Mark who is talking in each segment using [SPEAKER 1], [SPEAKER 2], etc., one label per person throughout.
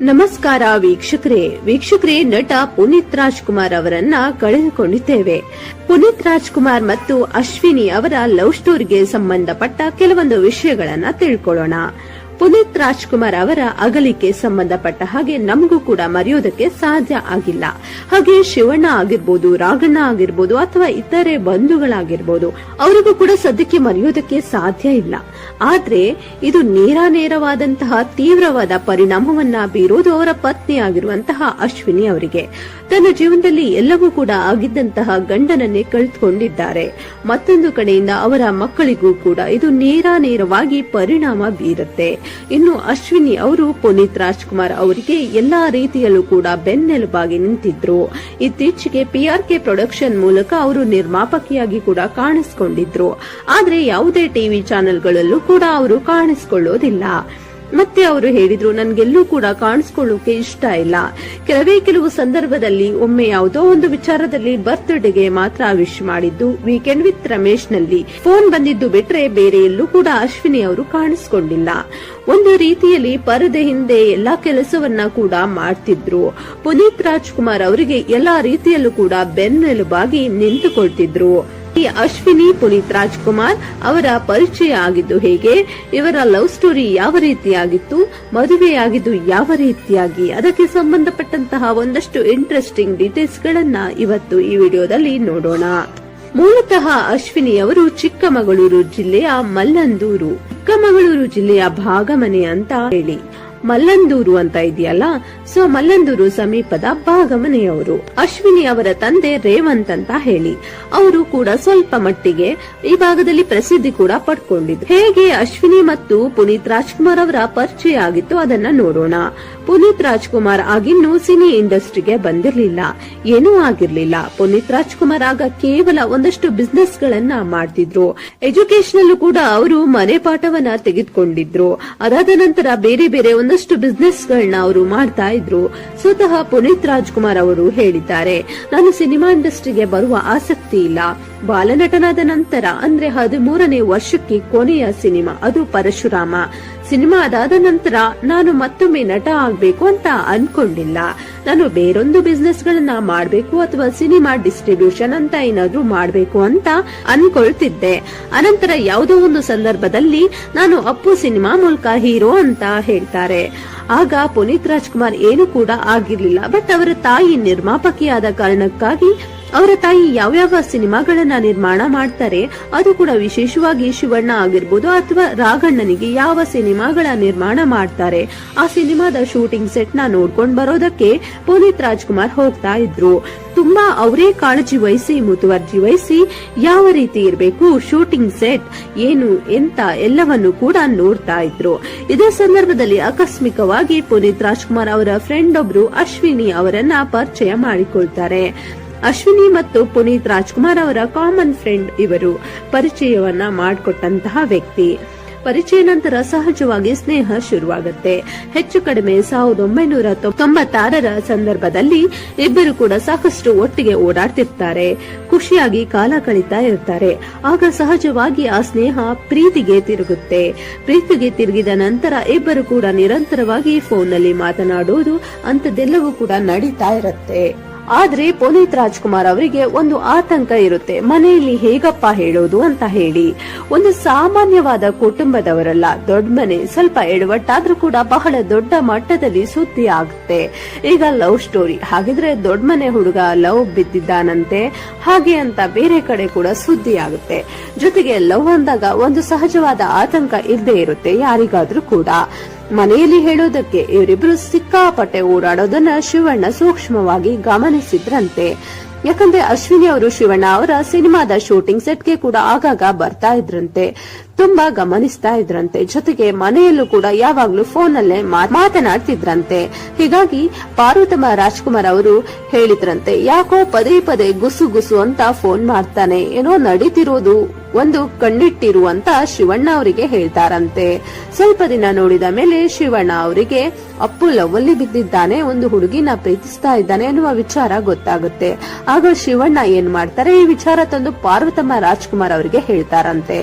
[SPEAKER 1] ನಮಸ್ಕಾರ ವೀಕ್ಷಕರೇ, ನಟ ಪುನೀತ್ ರಾಜ್ಕುಮಾರ್ ಅವರನ್ನ ಕಳೆದುಕೊಂಡಿದ್ದೇವೆ. ಪುನೀತ್ ರಾಜ್ಕುಮಾರ್ ಮತ್ತು ಅಶ್ವಿನಿ ಅವರ ಲವ್ ಸ್ಟೋರಿಗೆ ಸಂಬಂಧಪಟ್ಟ ಕೆಲವೊಂದು ವಿಷಯಗಳನ್ನ ತಿಳ್ಕೊಳ್ಳೋಣ. ಪುನೀತ್ ರಾಜ್ಕುಮಾರ್ ಅವರ ಅಗಲಿಕೆ ಸಂಬಂಧಪಟ್ಟ ಹಾಗೆ ನಮಗೂ ಕೂಡ ಮರೆಯೋದಕ್ಕೆ ಸಾಧ್ಯ ಆಗಿಲ್ಲ. ಹಾಗೆ ಶಿವಣ್ಣ ಆಗಿರ್ಬೋದು, ರಾಘಣ್ಣ ಆಗಿರ್ಬೋದು, ಅಥವಾ ಇತರೆ ಬಂಧುಗಳಾಗಿರ್ಬೋದು, ಅವರಿಗೂ ಕೂಡ ಸದ್ಯಕ್ಕೆ ಮರೆಯೋದಕ್ಕೆ ಸಾಧ್ಯ ಇಲ್ಲ. ಆದ್ರೆ ಇದು ನೇರವಾದಂತಹ ತೀವ್ರವಾದ ಪರಿಣಾಮವನ್ನ ಬೀರೋದು ಅವರ ಪತ್ನಿ ಆಗಿರುವಂತಹ ಅಶ್ವಿನಿ ಅವರಿಗೆ. ತನ್ನ ಜೀವನದಲ್ಲಿ ಎಲ್ಲವೂ ಕೂಡ ಆಗಿದ್ದಂತಹ ಗಂಡನನ್ನೇ ಕಳೆದುಕೊಂಡಿದ್ದಾರೆ. ಮತ್ತೊಂದು ಕಡೆಯಿಂದ ಅವರ ಮಕ್ಕಳಿಗೂ ಕೂಡ ಇದು ನೇರವಾಗಿ ಪರಿಣಾಮ ಬೀರುತ್ತೆ. ಇನ್ನು ಅಶ್ವಿನಿ ಅವರು ಪುನೀತ್ ರಾಜ್ಕುಮಾರ್ ಅವರಿಗೆ ಎಲ್ಲಾ ರೀತಿಯಲ್ಲೂ ಕೂಡ ಬೆನ್ನೆಲುಬಾಗಿ ನಿಂತಿದ್ರು. ಇತ್ತೀಚೆಗೆ PRK ಪ್ರೊಡಕ್ಷನ್ ಮೂಲಕ ಅವರು ನಿರ್ಮಾಪಕಿಯಾಗಿ ಕೂಡ ಕಾಣಿಸಿಕೊಂಡಿದ್ರು. ಆದ್ರೆ ಯಾವುದೇ ಟಿವಿ ಚಾನೆಲ್ಗಳಲ್ಲೂ ಕೂಡ ಅವರು ಕಾಣಿಸಿಕೊಳ್ಳೋದಿಲ್ಲ. ಮತ್ತೆ ಅವರು ಹೇಳಿದ್ರು, ನನ್ಗೆಲ್ಲೂ ಕೂಡ ಕಾಣಿಸ್ಕೊಳ್ಳೋಕೆ ಇಷ್ಟ ಇಲ್ಲ. ಕೆಲವು ಸಂದರ್ಭದಲ್ಲಿ ಒಮ್ಮೆ ಯಾವುದೋ ಒಂದು ವಿಚಾರದಲ್ಲಿ ಬರ್ತ್ಡೇಗೆ ಮಾತ್ರ ವಿಶ್ ಮಾಡಿದ್ದು, ವೀಕೆಂಡ್ ವಿತ್ ರಮೇಶ್ ನಲ್ಲಿ ಫೋನ್ ಬಂದಿದ್ದು ಬಿಟ್ರೆ ಬೇರೆ ಎಲ್ಲೂ ಕೂಡ ಅಶ್ವಿನಿ ಅವರು ಕಾಣಿಸ್ಕೊಂಡಿಲ್ಲ. ಒಂದು ರೀತಿಯಲ್ಲಿ ಪರದೆ ಹಿಂದೆ ಎಲ್ಲಾ ಕೆಲಸವನ್ನ ಕೂಡ ಮಾಡ್ತಿದ್ರು. ಪುನೀತ್ ರಾಜ್ಕುಮಾರ್ ಅವರಿಗೆ ಎಲ್ಲಾ ರೀತಿಯಲ್ಲೂ ಕೂಡ ಬೆನ್ನೆಲುಬಾಗಿ ನಿಂತುಕೊಳ್ತಿದ್ರು. ಈ ಅಶ್ವಿನಿ ಪುನೀತ್ ರಾಜ್ಕುಮಾರ್ ಅವರ ಪರಿಚಯ ಆಗಿದ್ದು ಹೇಗೆ, ಇವರ ಲವ್ ಸ್ಟೋರಿ ಯಾವ ರೀತಿಯಾಗಿತ್ತು, ಮದುವೆಯಾಗಿದ್ದು ಯಾವ ರೀತಿಯಾಗಿ, ಅದಕ್ಕೆ ಸಂಬಂಧಪಟ್ಟಂತಹ ಒಂದಷ್ಟು ಇಂಟ್ರೆಸ್ಟಿಂಗ್ ಡೀಟೇಲ್ಸ್ ಗಳನ್ನ ಇವತ್ತು ಈ ವಿಡಿಯೋದಲ್ಲಿ ನೋಡೋಣ. ಮೂಲತಃ ಅಶ್ವಿನಿ ಅವರು ಚಿಕ್ಕಮಗಳೂರು ಜಿಲ್ಲೆಯ ಚಿಕ್ಕಮಗಳೂರು ಜಿಲ್ಲೆಯ ಭಾಗಮನೆ ಅಂತ ಹೇಳಿ, ಮಲ್ಲಂದೂರು ಅಂತ ಇದೆಯಲ್ಲ, ಸೊ ಮಲ್ಲಂದೂರು ಸಮೀಪದ ಭಾಗಮನೆಯವರು. ಅಶ್ವಿನಿ ಅವರ ತಂದೆ ರೇವಂತ್ ಅಂತ ಹೇಳಿ, ಅವರು ಕೂಡ ಸ್ವಲ್ಪ ಮಟ್ಟಿಗೆ ಈ ಭಾಗದಲ್ಲಿ ಪ್ರಸಿದ್ಧಿ ಕೂಡ ಪಡ್ಕೊಂಡಿದ್ರು. ಹೇಗೆ ಅಶ್ವಿನಿ ಮತ್ತು ಪುನೀತ್ ರಾಜ್ಕುಮಾರ್ ಅವರ ಪರಿಚಯ ಆಗಿತ್ತು ಅದನ್ನ ನೋಡೋಣ. ಪುನೀತ್ ರಾಜ್ಕುಮಾರ್ ಆಗಿನ್ನೂ ಸಿನಿ ಇಂಡಸ್ಟ್ರಿಗೆ ಬಂದಿರಲಿಲ್ಲ, ಏನೂ ಆಗಿರ್ಲಿಲ್ಲ. ಪುನೀತ್ ರಾಜ್ಕುಮಾರ್ ಆಗ ಕೇವಲ ಒಂದಷ್ಟು ಬಿಸ್ನೆಸ್ ಗಳನ್ನ ಮಾಡ್ತಿದ್ರು. ಎಜುಕೇಶನ್ ಕೂಡ ಅವರು ಮನೆ ಪಾಠವನ್ನ ತೆಗೆದುಕೊಂಡಿದ್ರು. ಅದಾದ ನಂತರ ಬೇರೆ ಒಂದಷ್ಟು ಬಿಸ್ನೆಸ್ ಗಳನ್ನ ಅವರು ಮಾಡ್ತಾ ಇದ್ರು. ಸ್ವತಃ ಪುನೀತ್ ರಾಜ್ಕುಮಾರ್ ಅವರು ಹೇಳಿದ್ದಾರೆ, ನಾನು ಸಿನಿಮಾ ಇಂಡಸ್ಟ್ರಿಗೆ ಬರುವ ಆಸಕ್ತಿ ಇಲ್ಲ. ಬಾಲನಟನಾದ ನಂತರ ಅಂದ್ರೆ 13ನೇ ವರ್ಷಕ್ಕೆ ಕೊನೆಯ ಸಿನಿಮಾ ಅದು ಪರಶುರಾಮ ಸಿನಿಮಾ ಅದಾದ ನಂತರ ನಾನು ಮತ್ತೊಮ್ಮೆ ನಟ ಆಗ್ಬೇಕು ಅಂತ ಅನ್ಕೊಂಡಿಲ್ಲ. ನಾನು ಬೇರೊಂದು ಬಿಸ್ನೆಸ್ ಗಳನ್ನ ಮಾಡ್ಬೇಕು ಅಥವಾ ಸಿನಿಮಾ ಡಿಸ್ಟ್ರಿಬ್ಯೂಷನ್ ಅಂತ ಏನಾದ್ರೂ ಮಾಡ್ಬೇಕು ಅಂತ ಅನ್ಕೊಳ್ತಿದ್ದೆ. ಅನಂತರ ಯಾವುದೋ ಒಂದು ಸಂದರ್ಭದಲ್ಲಿ ನಾನು ಅಪ್ಪು ಸಿನಿಮಾ ಮೂಲಕ ಹೀರೋ ಅಂತ ಹೇಳ್ತಾರೆ. ಆಗ ಪುನೀತ್ ರಾಜ್ಕುಮಾರ್ ಏನು ಕೂಡ ಆಗಿರ್ಲಿಲ್ಲ. ಬಟ್ ಅವರ ತಾಯಿ ನಿರ್ಮಾಪಕಿಯಾದ ಕಾರಣಕ್ಕಾಗಿ ಅವರ ತಾಯಿ ಯಾವ್ಯಾವ ಸಿನಿಮಾಗಳನ್ನ ನಿರ್ಮಾಣ ಮಾಡ್ತಾರೆ, ಅದು ಕೂಡ ವಿಶೇಷವಾಗಿ ಶಿವಣ್ಣ ಆಗಿರ್ಬೋದು ಅಥವಾ ರಾಘಣ್ಣನಿಗೆ ಯಾವ ಸಿನಿಮಾಗಳ ನಿರ್ಮಾಣ ಮಾಡ್ತಾರೆ, ಆ ಸಿನಿಮಾದ ಶೂಟಿಂಗ್ ಸೆಟ್ ನ ನೋಡ್ಕೊಂಡ್ ಬರೋದಕ್ಕೆ ಪುನೀತ್ ರಾಜ್ಕುಮಾರ್ ಹೋಗ್ತಾ ಇದ್ರು. ತುಂಬಾ ಅವರೇ ಕಾಳಜಿ ವಹಿಸಿ ಮುತುವರ್ಜಿ ವಹಿಸಿ ಯಾವ ರೀತಿ ಇರಬೇಕು, ಶೂಟಿಂಗ್ ಸೆಟ್ ಏನು ಎಂತ ಎಲ್ಲವನ್ನು ಕೂಡ ನೋಡ್ತಾ ಇದ್ರು. ಇದೇ ಸಂದರ್ಭದಲ್ಲಿ ಆಕಸ್ಮಿಕವಾಗಿ ಪುನೀತ್ ರಾಜ್ಕುಮಾರ್ ಅವರ ಫ್ರೆಂಡ್ ಒಬ್ರು ಅಶ್ವಿನಿ ಅವರನ್ನ ಪರಿಚಯ ಮಾಡಿಕೊಳ್ತಾರೆ. ಅಶ್ವಿನಿ ಮತ್ತು ಪುನೀತ್ ರಾಜ್ಕುಮಾರ್ ಅವರ ಕಾಮನ್ ಫ್ರೆಂಡ್ ಇವರು ಪರಿಚಯವನ್ನ ಮಾಡಿಕೊಟ್ಟಂತಹ ವ್ಯಕ್ತಿ. ಪರಿಚಯ ನಂತರ ಸಹಜವಾಗಿ ಸ್ನೇಹ ಶುರುವಾಗುತ್ತೆ. ಹೆಚ್ಚು ಕಡಿಮೆ 1996ರ ಸಂದರ್ಭದಲ್ಲಿ ಇಬ್ಬರು ಕೂಡ ಸಾಕಷ್ಟು ಒಟ್ಟಿಗೆ ಓಡಾಡ್ತಿರ್ತಾರೆ, ಖುಷಿಯಾಗಿ ಕಾಲ ಕಳೀತಾ ಇರ್ತಾರೆ. ಆಗ ಸಹಜವಾಗಿ ಆ ಸ್ನೇಹ ಪ್ರೀತಿಗೆ ತಿರುಗುತ್ತೆ. ಪ್ರೀತಿಗೆ ತಿರುಗಿದ ನಂತರ ಇಬ್ಬರು ಕೂಡ ನಿರಂತರವಾಗಿ ಫೋನ್ನಲ್ಲಿ ಮಾತನಾಡೋದು ಅಂತದೆಲ್ಲವೂ ಕೂಡ ನಡೀತಾ ಇರುತ್ತೆ. ಆದ್ರೆ ಪುನೀತ್ ರಾಜ್ಕುಮಾರ್ ಅವರಿಗೆ ಒಂದು ಆತಂಕ ಇರುತ್ತೆ, ಮನೆಯಲ್ಲಿ ಹೇಗಪ್ಪ ಹೇಳೋದು ಅಂತ ಹೇಳಿ. ಒಂದು ಸಾಮಾನ್ಯವಾದ ಕುಟುಂಬದವರಲ್ಲ, ದೊಡ್ಡ ಮನೆ, ಸ್ವಲ್ಪ ಎಡವಟ್ಟಾದ್ರೂ ಕೂಡ ಬಹಳ ದೊಡ್ಡ ಮಟ್ಟದಲ್ಲಿ ಸುದ್ದಿ ಆಗುತ್ತೆ. ಈಗ ಲವ್ ಸ್ಟೋರಿ, ಹಾಗಿದ್ರೆ ದೊಡ್ಡ ಮನೆ ಹುಡುಗ ಲವ್ ಬಿದ್ದಿದ್ದಾನಂತೆ ಹಾಗೆ ಅಂತ ಬೇರೆ ಕಡೆ ಕೂಡ ಸುದ್ದಿ ಆಗುತ್ತೆ. ಜೊತೆಗೆ ಲವ್ ಅಂದಾಗ ಒಂದು ಸಹಜವಾದ ಆತಂಕ ಇದ್ದೇ ಇರುತ್ತೆ ಯಾರಿಗಾದ್ರೂ ಕೂಡ. ಮನೆಯಲ್ಲಿ ಹೇಳೋದಕ್ಕೆ ಇವರಿಬ್ರು ಸಿಕ್ಕಾಪಟ್ಟೆ ಓಡಾಡೋದನ್ನ ಶಿವಣ್ಣ ಸೂಕ್ಷ್ಮವಾಗಿ ಗಮನಿಸಿದ್ರಂತೆ. ಯಾಕಂದ್ರೆ ಅಶ್ವಿನಿ ಅವರು ಶಿವಣ್ಣ ಅವರ ಸಿನಿಮಾದ ಶೂಟಿಂಗ್ ಸೆಟ್ಗೆ ಕೂಡ ಆಗಾಗ ಬರ್ತಾ ಇದ್ರಂತೆ, ತುಂಬಾ ಗಮನಿಸ್ತಾ ಇದ್ರಂತೆ. ಜೊತೆಗೆ ಮನೆಯಲ್ಲೂ ಕೂಡ ಯಾವಾಗ್ಲೂ ಫೋನ್ ಅಲ್ಲೇ ಮಾತನಾಡ್ತಿದ್ರಂತೆ. ಹೀಗಾಗಿ ಪಾರ್ವತಮ್ಮ ರಾಜ್ಕುಮಾರ್ ಅವರು ಹೇಳಿದ್ರಂತೆ, ಯಾಕೋ ಪದೇ ಗುಸು ಅಂತ ಫೋನ್ ಮಾಡ್ತಾನೆ, ಏನೋ ನಡೀತಿರೋದು ಒಂದು ಕಣ್ಣಿಟ್ಟಿರುವಂತ ಶಿವಣ್ಣ ಅವರಿಗೆ ಹೇಳ್ತಾರಂತೆ. ಸ್ವಲ್ಪ ದಿನ ನೋಡಿದ ಮೇಲೆ ಶಿವಣ್ಣ ಅವರಿಗೆ ಅಪ್ಪು ಲವ್ವಲ್ಲಿ ಬಿದ್ದಿದ್ದಾನೆ, ಒಂದು ಹುಡುಗಿನ ಪ್ರೀತಿಸ್ತಾ ಇದ್ದಾನೆ ಅನ್ನುವ ವಿಚಾರ ಗೊತ್ತಾಗುತ್ತೆ. ಆಗ ಶಿವಣ್ಣ ಏನ್ ಮಾಡ್ತಾರೆ, ಈ ವಿಚಾರ ತಂದು ಪಾರ್ವತಮ್ಮ ರಾಜ್ಕುಮಾರ್ ಅವರಿಗೆ ಹೇಳ್ತಾರಂತೆ.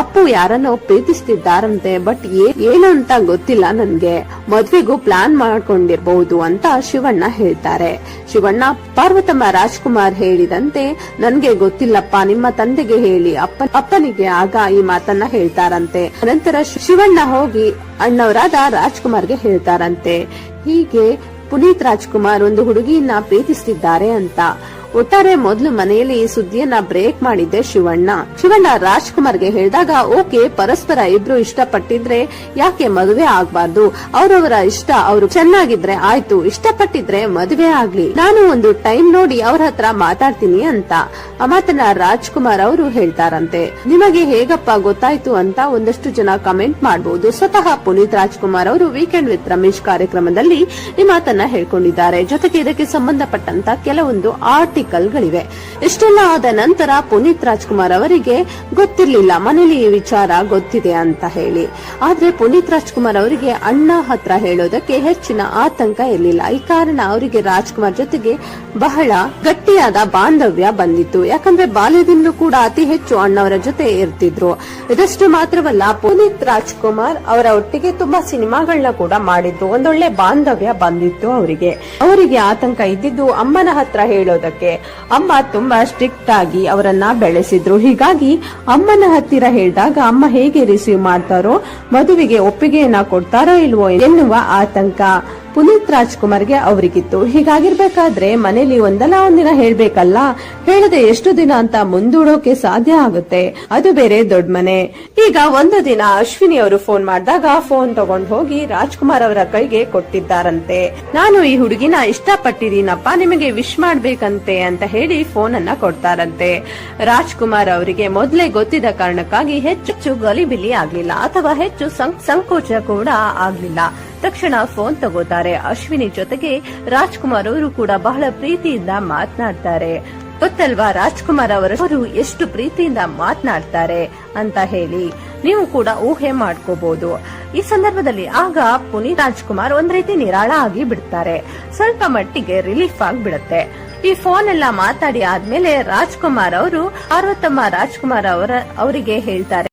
[SPEAKER 1] ಅಪ್ಪು ಯಾರನ್ನೋ ಪ್ರೀತಿಸ್ತಿದ್ದಾರಂತೆ, ಬಟ್ ಏನು ಅಂತ ಗೊತ್ತಿಲ್ಲ ನನ್ಗೆ, ಮದ್ವೆಗೂ ಪ್ಲಾನ್ ಮಾಡ್ಕೊಂಡಿರ್ಬಹುದು ಅಂತ ಶಿವಣ್ಣ ಹೇಳ್ತಾರೆ. ಶಿವಣ್ಣ ಪಾರ್ವತಮ್ಮ ರಾಜ್ಕುಮಾರ್ ಹೇಳಿದಂತೆ ನನ್ಗೆ ಗೊತ್ತಿಲ್ಲಪ್ಪ, ನಿಮ್ಮ ತಂದೆಗೆ ಹೇಳಿ ಅಪ್ಪನಿಗೆ ಆಗ ಈ ಮಾತನ್ನ ಹೇಳ್ತಾರಂತೆ. ನಂತರ ಶಿವಣ್ಣ ಹೋಗಿ ಅಣ್ಣವರಾದ ರಾಜ್ಕುಮಾರ್ಗೆ ಹೇಳ್ತಾರಂತೆ, ಹೀಗೆ ಪುನೀತ್ ರಾಜ್ಕುಮಾರ್ ಒಂದು ಹುಡುಗಿಯನ್ನ ಪ್ರೀತಿಸ್ತಿದ್ದಾರೆ ಅಂತ. ಒಟ್ಟಾರೆ ಮೊದಲು ಮನೆಯಲ್ಲಿ ಈ ಸುದ್ದಿಯನ್ನ ಬ್ರೇಕ್ ಮಾಡಿದ್ದೆ ಶಿವಣ್ಣ ರಾಜ್ಕುಮಾರ್ಗೆ ಹೇಳಿದಾಗ, ಓಕೆ, ಪರಸ್ಪರ ಇಬ್ರು ಇಷ್ಟಪಟ್ಟಿದ್ರೆ ಯಾಕೆ ಮದುವೆ ಆಗ್ಬಾರ್ದು, ಅವರವರ ಇಷ್ಟ, ಅವರು ಚೆನ್ನಾಗಿದ್ರೆ ಆಯ್ತು, ಇಷ್ಟಪಟ್ಟಿದ್ರೆ ಮದುವೆ ಆಗ್ಲಿ, ನಾನು ಒಂದು ಟೈಮ್ ನೋಡಿ ಅವ್ರ ಹತ್ರ ಮಾತಾಡ್ತೀನಿ ಅಂತ. ಆ ಮಾತನ್ನ ರಾಜ್ಕುಮಾರ್ ಅವರು ಹೇಳ್ತಾರಂತೆ. ನಿಮಗೆ ಹೇಗಪ್ಪ ಗೊತ್ತಾಯ್ತು ಅಂತ ಒಂದಷ್ಟು ಜನ ಕಮೆಂಟ್ ಮಾಡಬಹುದು. ಸ್ವತಃ ಪುನೀತ್ ರಾಜ್ಕುಮಾರ್ ಅವರು ವೀಕೆಂಡ್ ವಿತ್ ರಮೇಶ್ ಕಾರ್ಯಕ್ರಮದಲ್ಲಿ ಈ ಮಾತನ್ನ ಹೇಳ್ಕೊಂಡಿದ್ದಾರೆ. ಜೊತೆಗೆ ಇದಕ್ಕೆ ಸಂಬಂಧಪಟ್ಟಂತ ಕೆಲವೊಂದು ಆರ್ಟಿಕಲ್ಗಳಿವೆ. ಇಷ್ಟೆಲ್ಲ ಆದ ನಂತರ ಪುನೀತ್ ರಾಜ್ಕುಮಾರ್ ಅವರಿಗೆ ಗೊತ್ತಿರ್ಲಿಲ್ಲ ಮನೇಲಿ ಈ ವಿಚಾರ ಗೊತ್ತಿದೆ ಅಂತ ಹೇಳಿ. ಆದ್ರೆ ಪುನೀತ್ ರಾಜ್ಕುಮಾರ್ ಅವರಿಗೆ ಅಣ್ಣ ಹತ್ರ ಹೇಳೋದಕ್ಕೆ ಹೆಚ್ಚಿನ ಆತಂಕ ಇರಲಿಲ್ಲ. ಈ ಕಾರಣ ಅವರಿಗೆ ರಾಜ್ಕುಮಾರ್ ಜೊತೆಗೆ ಬಹಳ ಗಟ್ಟಿಯಾದ ಬಾಂಧವ್ಯ ಬಂದಿತ್ತು. ಯಾಕಂದ್ರೆ ಬಾಲ್ಯದಿಂದಲೂ ಕೂಡ ಅತಿ ಹೆಚ್ಚು ಅಣ್ಣವರ ಜೊತೆ ಇರ್ತಿದ್ರು. ಇದಷ್ಟು ಮಾತ್ರವಲ್ಲ, ಪುನೀತ್ ರಾಜ್ಕುಮಾರ್ ಅವರ ಒಟ್ಟಿಗೆ ತುಂಬಾ ಸಿನಿಮಾಗಳನ್ನ ಕೂಡ ಮಾಡಿದ್ರು. ಒಂದೊಳ್ಳೆ ಬಾಂಧವ್ಯ ಬಂದಿತ್ತು ಅವರಿಗೆ ಆತಂಕ ಇದ್ದಿದ್ದು ಅಮ್ಮನ ಹತ್ರ ಹೇಳೋದಕ್ಕೆ. ಅಮ್ಮ ತುಂಬಾ ಸ್ಟ್ರಿಕ್ಟ್ ಆಗಿ ಅವರನ್ನ ಬೆಳೆಸಿದ್ರು. ಹೀಗಾಗಿ ಅಮ್ಮನ ಹತ್ತಿರ ಹೇಳಿದಾಗ ಅಮ್ಮ ಹೇಗೆ ರಿಸೀವ್ ಮಾಡ್ತಾರೋ, ಮದುವೆಗೆ ಒಪ್ಪಿಗೆಯನ್ನ ಕೊಡ್ತಾರೋ ಇಲ್ವೋ ಎನ್ನುವ ಆತಂಕ ಪುನೀತ್ ರಾಜ್ಕುಮಾರ್ಗೆ ಅವರಿಗಿತ್ತು. ಹೀಗಾಗಿರ್ಬೇಕಾದ್ರೆ ಮನೇಲಿ ಒಂದಲ್ಲ ಒಂದಿನ ಹೇಳ್ಬೇಕಲ್ಲ, ಹೇಳದೆ ಎಷ್ಟು ದಿನ ಅಂತ ಮುಂದೂಡೋಕೆ ಸಾಧ್ಯ ಆಗುತ್ತೆ, ಅದು ಬೇರೆ ದೊಡ್ಡ ಮನೆ. ಈಗ ಒಂದು ದಿನ ಅಶ್ವಿನಿ ಅವರು ಫೋನ್ ಮಾಡಿದಾಗ ಫೋನ್ ತಗೊಂಡ್ ಹೋಗಿ ರಾಜ್ಕುಮಾರ್ ಅವರ ಕೈಗೆ ಕೊಟ್ಟಿದ್ದಾರಂತೆ. ನಾನು ಈ ಹುಡುಗಿನ ಇಷ್ಟಪಟ್ಟಿದ್ದೀನಪ್ಪ, ನಿಮಗೆ ವಿಶ್ ಮಾಡ್ಬೇಕಂತೆ ಅಂತ ಹೇಳಿ ಫೋನ್ ಅನ್ನ ಕೊಡ್ತಾರಂತೆ. ರಾಜ್ಕುಮಾರ್ ಅವರಿಗೆ ಮೊದಲೇ ಗೊತ್ತಿದ್ದ ಕಾರಣಕ್ಕಾಗಿ ಹೆಚ್ಚು ಗಲಿಬಿಲಿ ಆಗ್ಲಿಲ್ಲ ಅಥವಾ ಹೆಚ್ಚು ಸಂಕೋಚ ಕೂಡ ಆಗ್ಲಿಲ್ಲ. ತಕ್ಷಣ ಫೋನ್ ತಗೋತಾರೆ. ಅಶ್ವಿನಿ ಜೊತೆಗೆ ರಾಜ್ಕುಮಾರ್ ಅವರು ಕೂಡ ಬಹಳ ಪ್ರೀತಿಯಿಂದ ಮಾತನಾಡ್ತಾರೆ. ಗೊತ್ತಲ್ವಾ ರಾಜ್ಕುಮಾರ್ ಅವರು ಎಷ್ಟು ಪ್ರೀತಿಯಿಂದ ಮಾತನಾಡ್ತಾರೆ ಅಂತ ಹೇಳಿ ನೀವು ಕೂಡ ಊಹೆ ಮಾಡ್ಕೋಬಹುದು. ಈ ಸಂದರ್ಭದಲ್ಲಿ ಆಗ ಪುನೀತ್ ರಾಜ್ಕುಮಾರ್ ಒಂದ್ ರೀತಿ ನಿರಾಳ ಆಗಿ ಬಿಡ್ತಾರೆ. ಸ್ವಲ್ಪ ಮಟ್ಟಿಗೆ ರಿಲೀಫ್ ಆಗಿಬಿಡುತ್ತೆ. ಈ ಫೋನ್ ಎಲ್ಲ ಮಾತಾಡಿ ಆದ್ಮೇಲೆ ರಾಜ್ಕುಮಾರ್ ಅವರು ಪಾರ್ವತಮ್ಮ ರಾಜ್ಕುಮಾರ್ ಅವರಿಗೆ ಹೇಳ್ತಾರೆ,